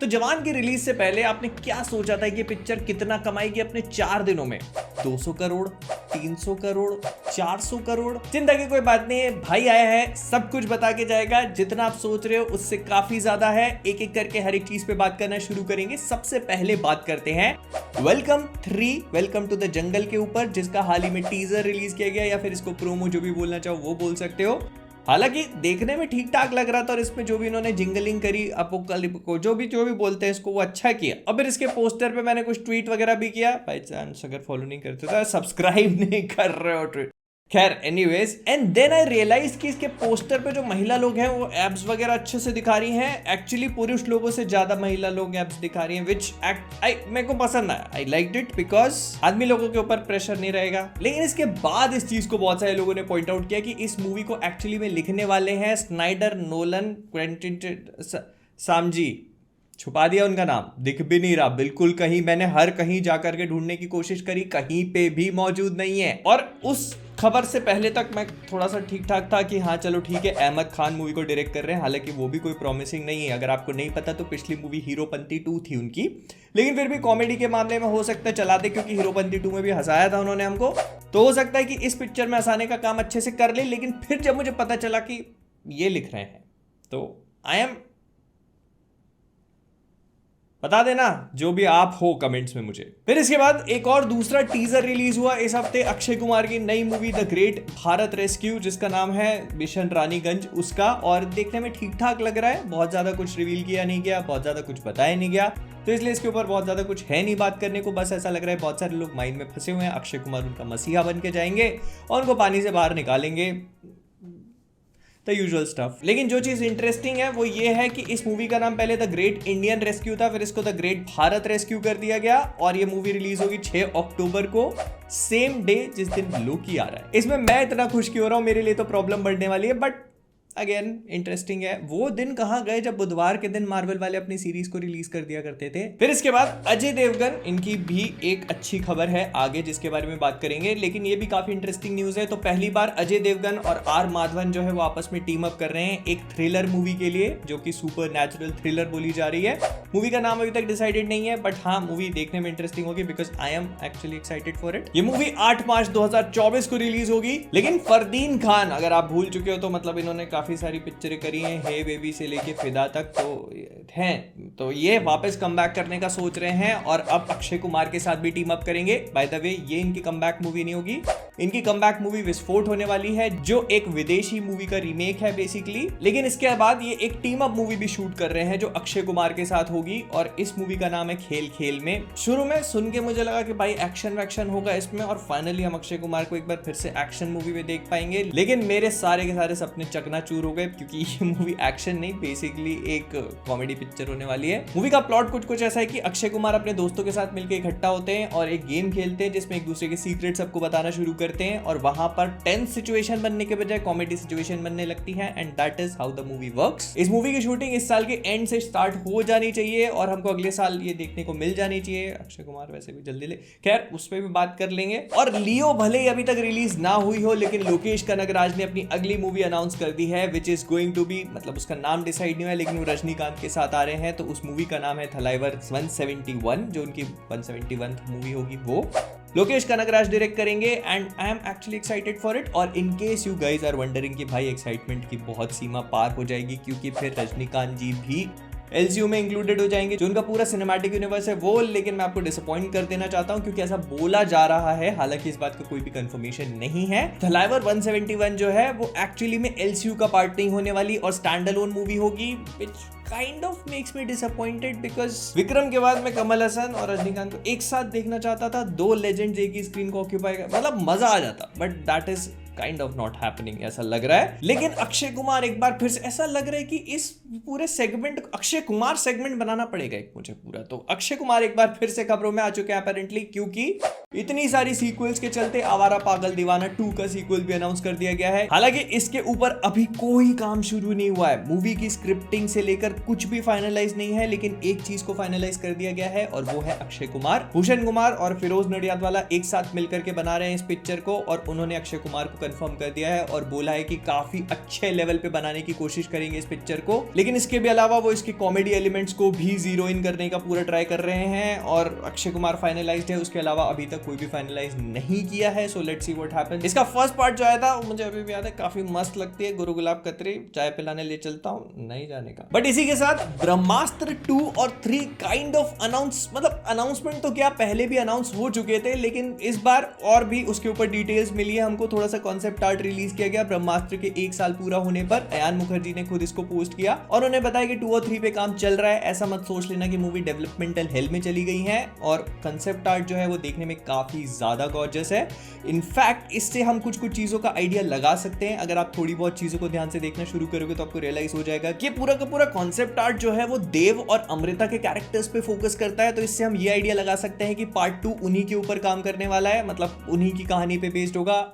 तो जवान की रिलीज से पहले आपने क्या सोचा था कि ये पिक्चर कितना कमाएगी अपने 4 दिनों में? 200 करोड़, 300 करोड़, 400 करोड़? चिंता की कोई बात नहीं है, भाई आया है, सब कुछ बता के जाएगा। जितना आप सोच रहे हो उससे काफी ज्यादा है। एक एक करके हर एक चीज पे बात करना शुरू करेंगे। सबसे पहले बात करते हैं वेलकम टू द जंगल के ऊपर, जिसका हाल ही में टीजर रिलीज किया गया, या फिर इसको प्रोमो जो भी बोलना चाहो वो बोल सकते हो। हालांकि देखने में ठीक ठाक लग रहा था और इसमें जो भी इन्होंने जिंगलिंग करी, अपोकलिप को जो भी बोलते हैं इसको, वो अच्छा किया। अब फिर इसके पोस्टर पे मैंने कुछ ट्वीट वगैरह भी किया। बाई चांस अगर फॉलो नहीं करते तो सब्सक्राइब नहीं कर रहे हो ट्वीट, खैर anyways. And then I realize कि इसके पोस्टर पे जो महिला लोग हैं वो एब्स वगैरह अच्छे से दिखा रही हैं। एक्चुअली पुरुष लोगों से ज्यादा महिला लोग एब्स दिखा रही हैं, विच मेरे को पसंद आया। आई लाइक्ड इट बिकॉज आदमी लोगों के ऊपर प्रेशर नहीं रहेगा। लेकिन इसके बाद इस चीज को बहुत सारे लोगों ने पॉइंट आउट किया कि इस मूवी को एक्चुअली में लिखने वाले हैं स्नाइडर, नोलन, क्वेंटिन, सामजी। छुपा दिया उनका नाम, दिख भी नहीं रहा बिल्कुल कहीं। मैंने हर कहीं जाकर के ढूंढने की कोशिश करी, कहीं पे भी मौजूद नहीं है। और उस खबर से पहले तक मैं थोड़ा सा ठीक ठाक था कि हाँ चलो ठीक है, अहमद खान मूवी को डायरेक्ट कर रहे हैं। हालांकि वो भी कोई प्रॉमिसिंग नहीं है। अगर आपको नहीं पता तो पिछली मूवी हीरोपंती 2 थी उनकी, लेकिन फिर भी कॉमेडी के मामले में हो सकता है चला दे, क्योंकि हीरोपंती 2 में भी हंसाया था उन्होंने हमको। तो हो सकता है कि इस पिक्चर में हंसाने का काम अच्छे से कर ले। लेकिन फिर जब मुझे पता चला कि ये लिख रहे हैं तो आई एम, बता देना जो भी आप हो कमेंट्स में मुझे। फिर इसके बाद एक और दूसरा टीजर रिलीज हुआ इस हफ्ते, अक्षय कुमार की नई movie the great Bharat rescue, जिसका नाम है मिशन रानीगंज उसका। और देखने में ठीक ठाक लग रहा है। बहुत ज्यादा कुछ रिवील किया नहीं गया, बहुत ज्यादा कुछ बताया नहीं गया, तो इसलिए इसके ऊपर बहुत ज्यादा कुछ है नहीं बात करने को। बस ऐसा लग रहा है बहुत सारे लोग माइंड में फंसे हुए हैं। अक्षय कुमार उनका मसीहा बन के जाएंगे और उनको पानी से बाहर निकालेंगे, द यूजुअल स्टफ। लेकिन जो चीज इंटरेस्टिंग है वो ये है कि इस मूवी का नाम पहले द ग्रेट इंडियन रेस्क्यू था, फिर इसको द ग्रेट भारत रेस्क्यू कर दिया गया। और ये मूवी रिलीज होगी 6 अक्टूबर को, सेम डे जिस दिन लोकी आ रहा है। इसमें मैं इतना खुश क्यों हो रहा हूं, मेरे लिए तो प्रॉब्लम बढ़ने वाली है, बट अगेन इंटरेस्टिंग है। वो दिन कहां गए जब बुधवार के दिन मार्वल वाले अपनी सीरीज को रिलीज कर दिया करते थे। फिर इसके बाद अजय देवगन, इनकी भी एक अच्छी खबर है आगे जिसके बारे में बात करेंगे, लेकिन ये भी काफी इंटरेस्टिंग न्यूज है। तो पहली बार अजय देवगन और आर माधवन जो है वो आपस में टीम अप कर रहे हैं एक थ्रिलर मूवी के लिए, जो कि सुपर नेचुरल थ्रिलर बोली जा रही है। मूवी का नाम अभी तक डिसाइडेड नहीं है, बट हाँ मूवी देखने में इंटरेस्टिंग होगी, because I am actually excited for it. ये मूवी 8 मार्च 2024 को रिलीज होगी। लेकिन फरदीन खान, अगर आप भूल चुके हो तो मतलब इन्होंने काफी सारी पिक्चरें करी हैं, हे बेबी से लेके फिदा तक तो हैं, तो ये वापस कमबैक करने का सोच रहे हैं और अब अक्षय कुमार के साथ भी टीम अप करेंगे। बाय द वे ये इनकी कमबैक मूवी नहीं होगी, इनकी कमबैक मूवी विस्फोट होने वाली है, जो एक विदेशी मूवी का रीमेक है बेसिकली। लेकिन इसके बाद ये एक टीम अप मूवी भी शूट कर रहे हैं जो अक्षय कुमार के साथ होगी, और इस मूवी का नाम है खेल खेल में। शुरू में सुन के मुझे लगा कि भाई एक्शन वैक्शन होगा इसमें, और फाइनली हम अक्षय कुमार को एक बार फिर से एक्शन मूवी में देख पाएंगे। लेकिन मेरे सारे के सारे सपने चकनाचूर हो गए, क्योंकि ये मूवी एक्शन नहीं, बेसिकली एक कॉमेडी पिक्चर होने वाली है। मूवी का प्लॉट कुछ ऐसा है कि अक्षय कुमार अपने दोस्तों के साथ मिलकर इकट्ठा होते हैं और एक गेम खेलते हैं जिसमें एक दूसरे के सीक्रेट सबको बताना शुरू करते हैं, और वहां पर टेंस सिचुएशन बनने के बजाय कॉमेडी सिचुएशन बनने लगती है, and that is how the movie works. इस मूवी की शूटिंग इस साल के एंड से स्टार्ट हो जानी चाहिए और हमको अगले साल ये देखने को मिल जानी चाहिए। अक्षय कुमार वैसे भी जल्दी ले, खैर उस पर भी बात कर लेंगे। और लियो भले ही अभी तक रिलीज ना हुई हो, लेकिन लोकेश कनगराज ने अपनी अगली मूवी अनाउंस कर दी है, which is going to be, मतलब उसका नाम डिसाइड नहीं हुआ, लेकिन वो रजनीकांत के साथ आ रहे हैं। तो उस मूवी का नाम है थलाइवर 171, जो उनकी 171 मूवी होगी, वो लोकेश कनगराज डायरेक्ट करेंगे, and I am actually excited for it. और in case you guys are wondering कि भाई एक्साइटमेंट की बहुत सीमा पार हो जाएगी, क्योंकि फिर रजनीकांत जी भी एलसीयू में इंक्लूडेड हो जाएंगे, जो उनका पूरा सिनेमैटिक यूनिवर्स है वो। लेकिन मैं आपको डिसअपॉइंट कर देना चाहता हूं, क्योंकि ऐसा बोला जा रहा है, हालांकि इस बात का कोई भी कंफर्मेशन नहीं है। थलाइवर 171 जो है वो एक्चुअली में एलसीयू का पार्ट नहीं होने वाली और स्टैंड अलोन मूवी होगी, which kind of makes me disappointed because Vikram के बाद मैं कमल हसन और रजनीकांत को एक साथ देखना चाहता था। 2 लेजेंड्स एक ही स्क्रीन को ऑक्यूपाई कर, मतलब मजा आ जाता, but that is kind of not happening, ऐसा लग रहा है। लेकिन अक्षय कुमार एक बार फिर से, ऐसा लग रहा है कि इस पूरे सेगमेंट अक्षय कुमार सेगमेंट बनाना पड़ेगा एक मुझे पूरा। तो अक्षय कुमार एक बार फिर से खबरों में आ चुके हैं अपेरेंटली, क्योंकि इतनी सारी सीक्वल्स के चलते आवारा पागल दीवाना 2 का सीक्वल भी अनाउंस कर दिया गया है। हालांकि इसके ऊपर अभी कोई काम शुरू नहीं हुआ है, मूवी की स्क्रिप्टिंग से लेकर कुछ भी फाइनलाइज नहीं है। लेकिन एक चीज को फाइनलाइज कर दिया गया है, और वो है अक्षय कुमार, भूषण कुमार और फिरोज नडियादवाला एक साथ मिलकर के बना रहे हैं इस पिक्चर को, और उन्होंने अक्षय कुमार को कंफर्म कर दिया है और बोला है कि काफी अच्छे लेवल पे बनाने की कोशिश करेंगे इस पिक्चर को। लेकिन इसके भी अलावा वो इसके कॉमेडी एलिमेंट्स को भी जीरो इन करने का पूरा ट्राई कर रहे हैं और अक्षय कुमार फाइनलाइज्ड है, उसके अलावा अभी तक कोई भी फाइनलाइज नहीं किया है। So let's see what happens. इसका फर्स्ट पार्ट जो आया था मुझे अभी भी याद है, काफी मस्त लगती है। गुरु गुलाब कतरी चाय पिलाने ले चलता हूँ, नहीं जाने का। बट इसी के साथ ब्रह्मास्त्र 2 और 3 काइंड ऑफ अनाउंसमेंट तो क्या पहले भी अनाउंस हो चुके थे, लेकिन इस बार और भी उसके ऊपर डिटेल्स मिली है हमको। थोड़ा सा कॉन्सेप्ट आर्ट रिलीज किया गया ब्रह्मास्त्र के 1 साल पूरा होने पर। अयान मुखर्जी ने खुद इसको पोस्ट किया और उन्हें बताया कि 2 और 3 पे काम चल रहा है। ऐसा मत सोच लेना कि मूवी डेवलपमेंटल हेल में चली गई है। और कंसेप्ट आर्ट जो है वो देखने में काफी ज्यादा गॉर्जियस है। इनफैक्ट इससे हम कुछ चीजों का आइडिया लगा सकते हैं। अगर आप थोड़ी बहुत चीजों को ध्यान से देखना शुरू करोगे तो आपको रियलाइज हो जाएगा कि पूरा का पूरा कॉन्सेप्ट आर्ट जो है वो देव और अमृता के कैरेक्टर्स पे फोकस करता है। तो इससे हम ये आइडिया लगा सकते हैं कि पार्ट 2 उन्हीं के ऊपर काम करने वाला है, मतलब उन्हीं की कहानी पे बेस्ड होगा।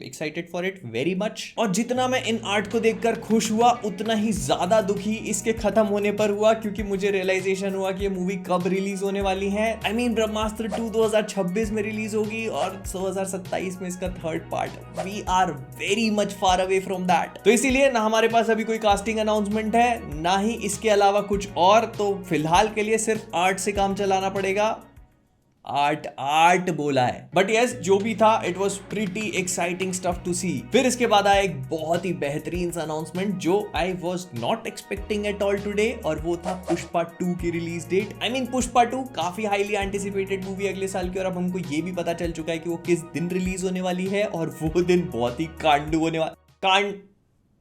Excited for it very much. और जितना मैं इन आर्ट को देखकर खुश हुआ उतना ही ज्यादा दुखी इसके खत्म होने पर हुआ, क्योंकि मुझे रियलाइजेशन हुआ कि ये मूवी कब रिलीज होने वाली है। आई मीन ब्रह्मास्त्र 2 2026 में रिलीज होगी और 2027 में इसका third part. We are very much far away from that. तो इसीलिए ना हमारे पास अभी कोई कास्टिंग अनाउंसमेंट है, ना ही इसके अलावा कुछ और। तो फिलहाल के लिए सिर्फ आर्ट से काम चलाना पड़ेगा। आर्ट बोला है। बट यस, जो भी था it was pretty exciting stuff to see. फिर इसके बाद आया एक बहुत ही बेहतरीन सा अनाउंसमेंट जो I was not expecting at all today, और वो था पुष्पा 2 की release date. I mean Pushpa 2 काफी हाईली एंटिसिपेटेड मूवी अगले साल की, और अब हमको ये भी पता चल चुका है कि वो किस दिन रिलीज होने वाली है, और वो दिन बहुत ही कांडू होने वाला।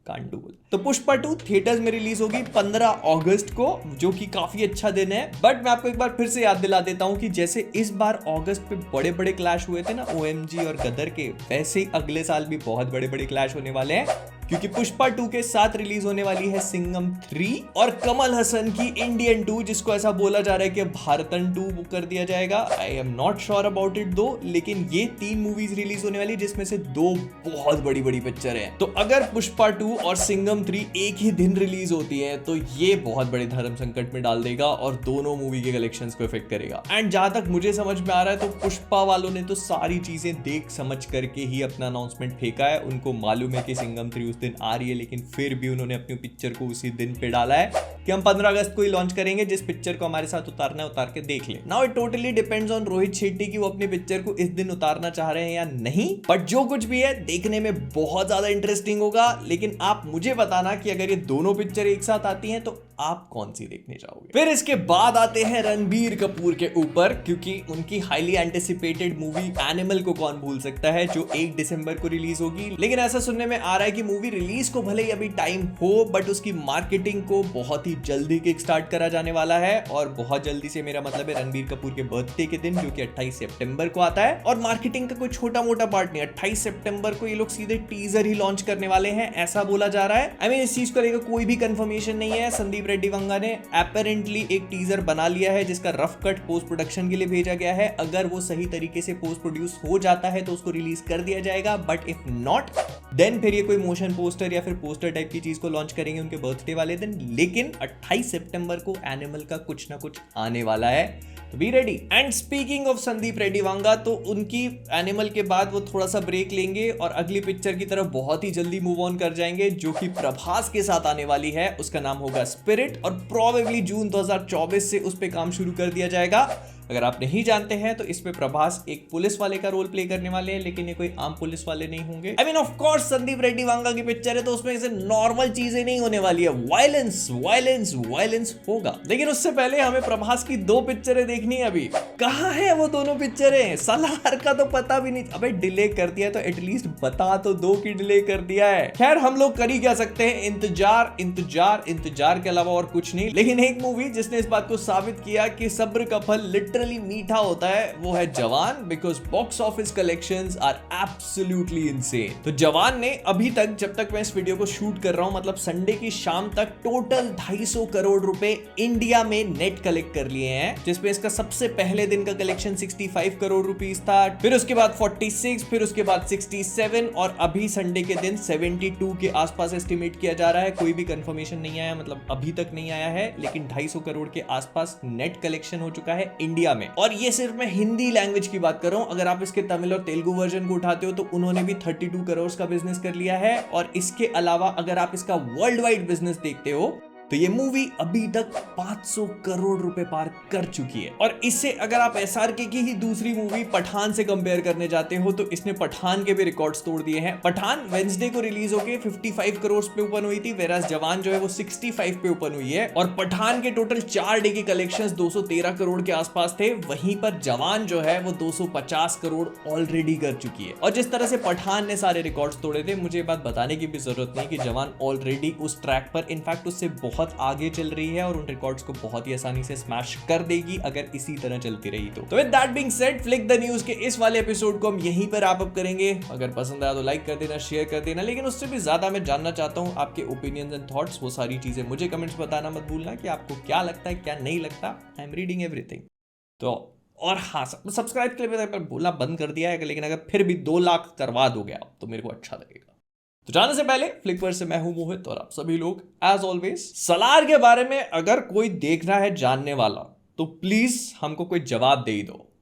कांडू। तो पुष्पा 2 थिएटर्स में रिलीज होगी 15 अगस्त को, जो कि काफी अच्छा दिन है। बट मैं आपको एक बार फिर से याद दिला देता हूं कि जैसे इस बार अगस्त पे बड़े बड़े क्लैश हुए थे ना OMG और गदर के, वैसे ही अगले साल भी बहुत बड़े बड़े क्लैश होने वाले हैं, क्योंकि पुष्पा 2 के साथ रिलीज होने वाली है सिंघम 3 और कमल हसन की इंडियन 2, जिसको ऐसा बोला जा रहा है कि भारतन 2 बुक कर दिया जाएगा। I am not sure about it दो, लेकिन ये 3 मूवीज रिलीज होने वाली, जिसमें से 2 बहुत बड़ी बड़ी पिक्चर हैं। तो अगर पुष्पा 2 और सिंघम 3 एक ही दिन रिलीज होती है तो ये बहुत बड़े धर्म संकट में डाल देगा और दोनों मूवी के कलेक्शंस को इफेक्ट करेगा। एंड जहां तक मुझे समझ में आ रहा है तो पुष्पा वालों ने तो सारी चीजें देख समझ करके ही अपना अनाउंसमेंट फेंका है। उनको मालूम है कि सिंघम 3 उस दिन आ रही है, लेकिन फिर भी उन्होंने अपनी पिक्चर को उसी दिन पे डाला है कि हम 15 अगस्त को ही लॉन्च करेंगे। जिस पिक्चर को हमारे साथ उतारना है उतार के देख ले। Now it totally depends on Rohit Shetty की वो अपनी पिक्चर को इस दिन उतारना चाह रहे हैं या नहीं। बट जो कुछ भी है देखने में बहुत ज्यादा इंटरेस्टिंग होगा। लेकिन आप मुझे बताना कि अगर ये दोनों पिक्चर एक साथ आती हैं तो आप कौन सी देखने जाओगे। फिर इसके बाद आते हैं रणबीर कपूर के ऊपर, क्योंकि उनकी हाईली एंटिसिपेटेड मूवी एनिमल को कौन भूल सकता है, जो 1 दिसंबर को रिलीज होगी। लेकिन ऐसा सुनने में आ रहा है कि मूवी रिलीज को भले ही अभी टाइम हो, बट उसकी मार्केटिंग को बहुत ही जल्दी किक स्टार्ट करा जाने वाला है। और बहुत जल्दी से मेरा मतलब है रणबीर कपूर के बर्थडे के दिन, जो कि 28 सितंबर को आता है। और मार्केटिंग का कोई छोटा मोटा पार्ट नहीं, 28 सितंबर को ये लोग सीधे टीजर ही लॉन्च करने वाले हैं, ऐसा बोला जा रहा है। आई मीन इस चीज को लेकर कोई भी कंफर्मेशन नहीं है। संदीप रेड्डी वंगा ने एपरेंटली एक टीजर बना लिया है, जिसका रफ कट पोस्ट प्रोडक्शन के लिए भेजा गया है। अगर वो सही तरीके से पोस्ट प्रोड्यूस हो जाता है तो उसको रिलीज कर दिया जाएगा, बट इफ नॉट देन फिर ये कोई मोशन पोस्टर या फिर पोस्टर टाइप की चीज को लॉन्च करेंगे उनके बर्थडे वाले दिन। लेकिन 28 सितंबर को एनिमल का कुछ ना कुछ आने वाला है, तो be ready. And speaking of Sandeep Reddy Vanga, तो उनकी एनिमल के बाद वो थोड़ा सा ब्रेक लेंगे और अगली पिक्चर की तरफ बहुत ही जल्दी मूव ऑन कर जाएंगे, जो कि प्रभास के साथ आने वाली है। उसका नाम होगा स्पिरिट, और प्रोबेबली जून 2024 से उस पे काम शुरू कर दिया जाएगा। अगर आप नहीं जानते हैं तो इसमें प्रभास एक पुलिस वाले का रोल प्ले करने वाले हैं, लेकिन ये कोई आम पुलिस वाले नहीं होंगे। I mean of course Sandeep Reddy Vanga की पिक्चर है तो उसमें ऐसे नॉर्मल चीजें नहीं होने वाली है, वायलेंस वायलेंस वायलेंस होगा। लेकिन उससे पहले हमें प्रभास की 2 पिक्चरें देखनी है। अभी कहां है वो दोनों पिक्चरें? सलार का तो पता भी नहीं। अबे डिले कर दिया तो एटलीस्ट बता तो दो कि डिले कर दिया है। खैर हम लोग कर ही क्या सकते हैं, इंतजार इंतजार इंतजार के अलावा और कुछ नहीं। लेकिन एक मूवी जिसने इस बात को साबित किया कि सब्र का फल लिटरली मीठा होता है, वो है Jawan, because box office collections are absolutely insane. तो जवान ने अभी तक, जब तक मैं इस वीडियो को शूट कर रहा हूं, मतलब संडे की शाम तक, टोटल 250 करोड़ रुपए इंडिया में नेट कलेक्ट कर लिए हैं, जिसमें इसका सबसे पहले दिन का कलेक्शन 65 करोड़ रुपीस था, फिर उसके बाद 46, फिर उसके बाद 67, और अभी संडे के दिन 72 के आसपास एस्टिमेट किया जा रहा है। कोई भी कंफर्मेशन नहीं आया, मतलब अभी तक नहीं आया है, लेकिन 250 करोड़ के आसपास नेट कलेक्शन हो चुका है इंडिया इंडिया में। और ये सिर्फ मैं हिंदी लैंग्वेज की बात कर रहा हूं, अगर आप इसके तमिल और तेलुगु वर्जन को उठाते हो तो उन्होंने भी 32 करोड़ का बिजनेस कर लिया है। और इसके अलावा अगर आप इसका वर्ल्ड वाइड बिजनेस देखते हो तो ये मूवी अभी तक 500 करोड़ रुपए पार कर चुकी है। और इससे अगर आप एसआरके की ही दूसरी मूवी पठान से कंपेयर करने जाते हो तो इसने पठान के भी रिकॉर्ड्स तोड़ दिए हैं। पठान वेंसडे को रिलीज होके 55 करोड़ पे ओपन हुई थी, वेराज जवान जो है वो 65 पे ओपन हुई है। और पठान के टोटल 4 डे के कलेक्शंस 213 करोड़ के आसपास थे, वहीं पर जवान जो है वो 250 करोड़ ऑलरेडी कर चुकी है। और जिस तरह से पठान ने सारे रिकॉर्ड्स तोड़े थे, मुझे ये बात बताने की भी जरूरत नहीं कि जवान ऑलरेडी उस ट्रैक पर इनफैक्ट उससे बहुत आगे चल रही है और उन रिकॉर्ड्स को बहुत ही आसानी से स्मैश कर देगी अगर इसी तरह चलती रही तो with that being said, flick the news के इस वाले एपिसोड को हम यहीं पर रैप अप करेंगे। अगर पसंद आया तो लाइक कर देना, शेयर कर देना, लेकिन उससे भी ज्यादा मैं जानना चाहता हूं आपके ओपिनियंस एंड थॉट्स। वो सारी चीजें मुझे कमेंट्स बताना मत भूलना कि आपको क्या लगता है, क्या नहीं लगता। I am reading everything. तो और हाँ, सब्सक्राइब के लिए बोलना बंद कर दिया है, लेकिन अगर फिर भी 2 लाख करवा दोगे आप तो मेरे को अच्छा लगेगा। तो जाने से पहले फ्लिक पर से मैं हूं मोहित और आप सभी लोग एज ऑलवेज सलार के बारे में अगर कोई देखना है जानने वाला तो प्लीज हमको कोई जवाब दे ही दो।